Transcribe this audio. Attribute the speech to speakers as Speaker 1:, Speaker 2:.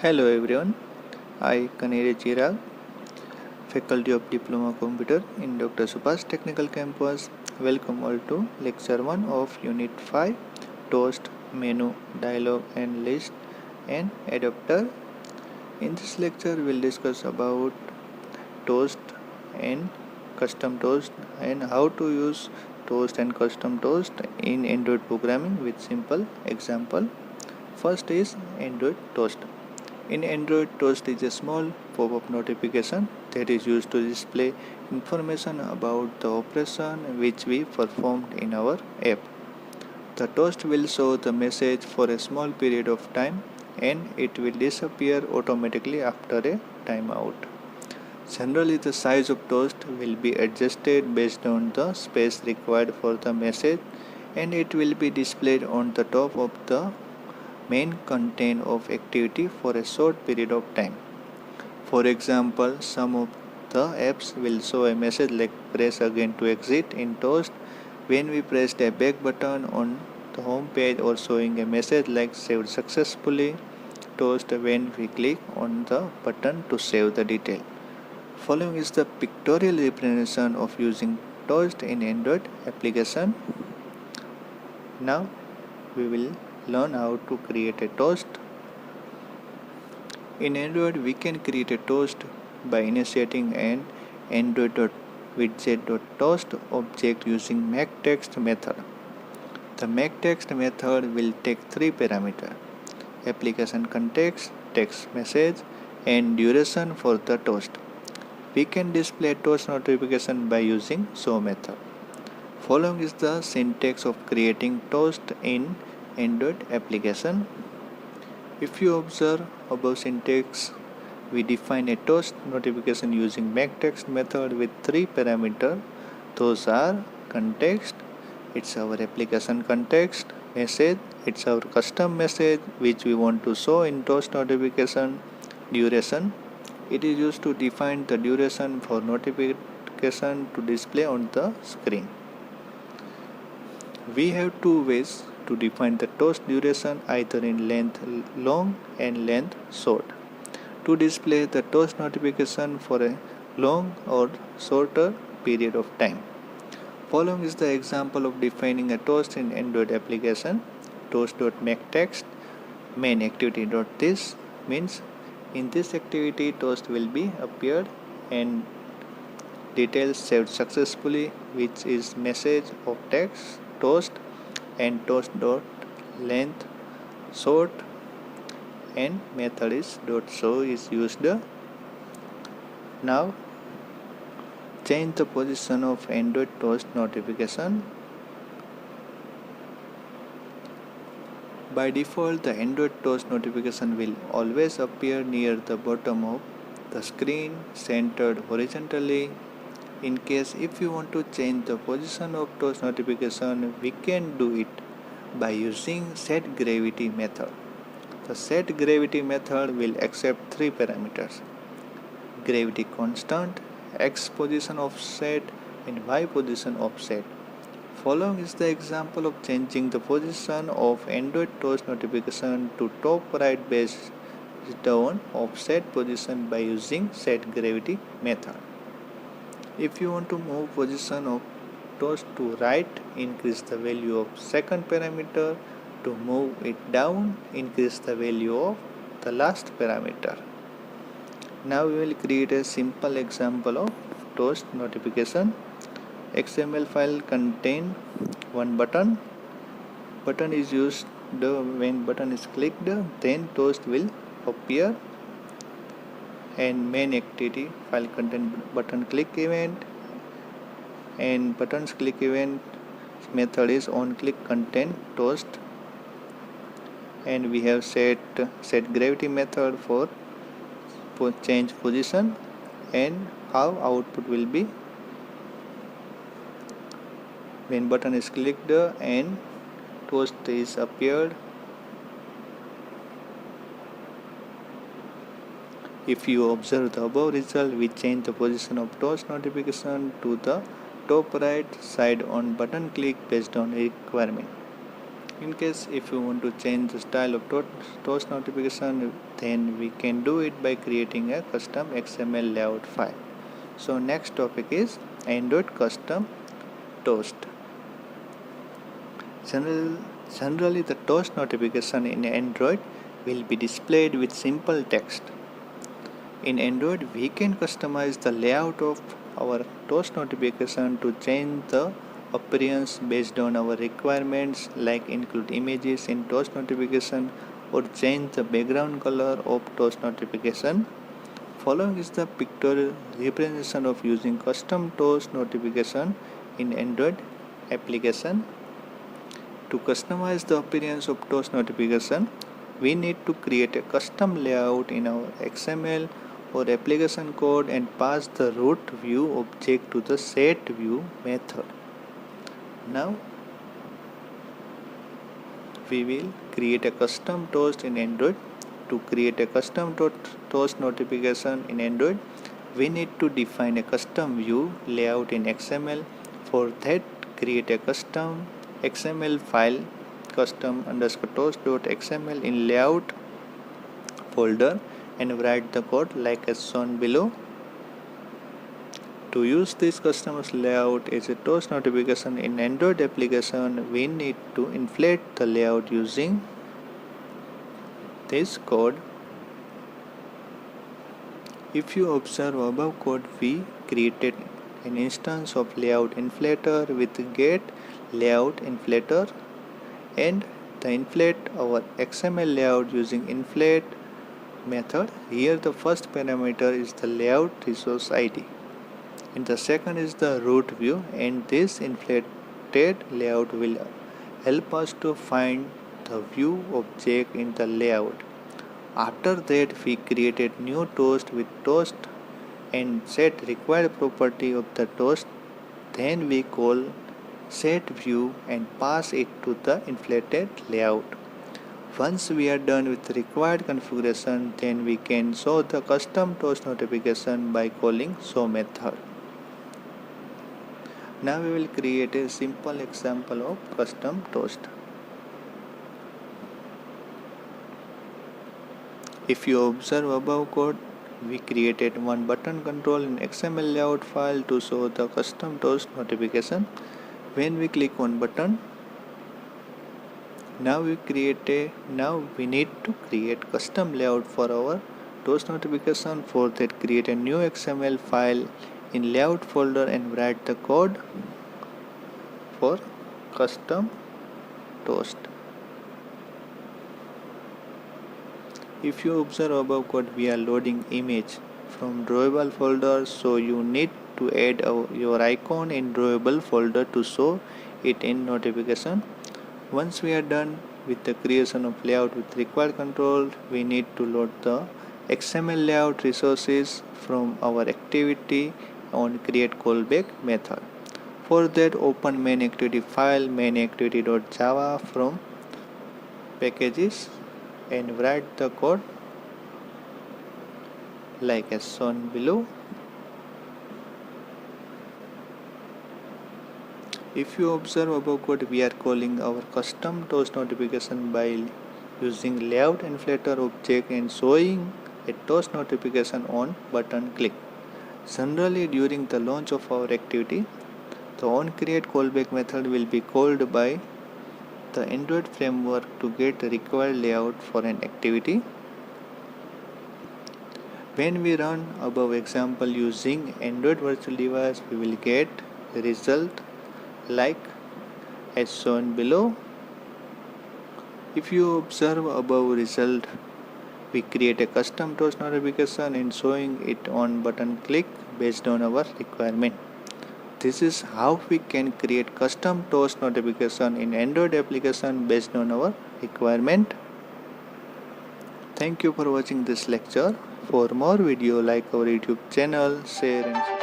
Speaker 1: Hello everyone, I Kanere Chirag, Faculty of Diploma Computer in Dr. Subhash Technical Campus. Welcome all to Lecture 1 of Unit 5, Toast, Menu, Dialog and List and Adapter. In this lecture, we'll discuss about Toast and Custom Toast and how to use Toast and Custom Toast in Android programming with simple example. First is Android Toast. In Android, Toast is a small pop-up notification that is used to display information about the operation which we performed in our app. The toast will show the message for a small period of time and it will disappear automatically after a timeout. Generally, the size of toast will be adjusted based on the space required for the message and it will be displayed on the top of the main content of activity for a short period of time. For example, some of the apps will show a message like press again to exit in Toast when we pressed a back button on the home page, or showing a message like saved successfully Toast when we click on the button to save the detail. Following is the pictorial representation of using Toast in Android application. Now we will learn how to create a toast. In Android, we can create a toast by initiating an Android.widget.toast object using makeText method. The makeText method will take three parameters: application context, text message, and duration for the toast. We can display toast notification by using show method. Following is the syntax of creating toast in Android application. If you observe above syntax, we define a toast notification using makeText method with three parameters. Those are context, it's our application context; message, it's our custom message which we want to show in toast notification; duration, it is used to define the duration for notification to display on the screen. We have two ways to define the toast duration, either in length long and length short. To display the toast notification for a long or shorter period of time. Following is the example of defining a toast in Android application. Toast.makeText main activity.this means in this activity toast will be appeared and details saved successfully, which is message of text toast, and toast dot length short and method is dot show is used. Now change the position of Android toast notification. By default, the Android toast notification will always appear near the bottom of the screen, centered horizontally. In case if you want to change the position of toast notification, we can do it by using setGravity method. The setGravity method will accept three parameters: gravity constant, x position offset, and y position offset. Following is the example of changing the position of Android toast notification to top right based on offset position by using setGravity method. If you want to move position of toast to right, increase the value of second parameter. To move it down, increase the value of the last parameter. Now we will create a simple example of toast notification. XML file contain one button. Button is used when button is clicked, then toast will appear, and main activity file contain button click event, and buttons click event method is on click content toast, and we have setGravity method for change position and how output will be when button is clicked and toast is appeared. If you observe the above result, we change the position of toast notification to the top right side on button click based on requirement. In case if you want to change the style of toast notification, then we can do it by creating a custom XML layout file. So next topic is Android custom toast. Generally the toast notification in Android will be displayed with simple text. In Android, we can customize the layout of our toast notification to change the appearance based on our requirements, like include images in toast notification or change the background color of toast notification. Following is the pictorial representation of using custom toast notification in Android application. To customize the appearance of toast notification, we need to create a custom layout in our XML or application code and pass the root view object to the set view method. Now we will create a custom toast in Android. To create a custom toast notification in Android, we need to define a custom view layout in XML. For that, create a custom XML file custom_toast.xml in layout folder and write the code like as shown below. To use this custom layout as a toast notification in Android application, we need to inflate the layout using this code. If you observe above code, we created an instance of layout inflator with get layout inflator and the inflate our XML layout using inflate method. Here the first parameter is the layout resource ID and the second is the root view, and this inflated layout will help us to find the view object in the layout. After that, we created new toast with toast and set required property of the toast. Then we call set view and pass it to the inflated layout. Once we are done with the required configuration, then we can show the custom toast notification by calling show method. Now we will create a simple example of custom toast. If you observe above code, we created one button control in XML layout file to show the custom toast notification. When we click on button, now we need to create custom layout for our toast notification. For that, create a new XML file in layout folder and write the code for custom toast. If you observe above code, we are loading image from drawable folder, so you need to add your icon in drawable folder to show it in notification. Once we are done with the creation of layout with required control, we need to load the XML layout resources from our activity on create callback method. For that, open main activity file main_activity.java from packages and write the code like as shown below. If you observe above code, we are calling our custom toast notification by using layout inflator object and showing a toast notification on button click. Generally, during the launch of our activity, the onCreate callback method will be called by the Android framework to get the required layout for an activity. When we run above example using Android virtual device, we will get the result like as shown below. If you observe above result, we create a custom toast notification and showing it on button click based on our requirement. This is how we can create custom toast notification in Android application based on our requirement. Thank you for watching this lecture. For more video, like our YouTube channel, share and subscribe.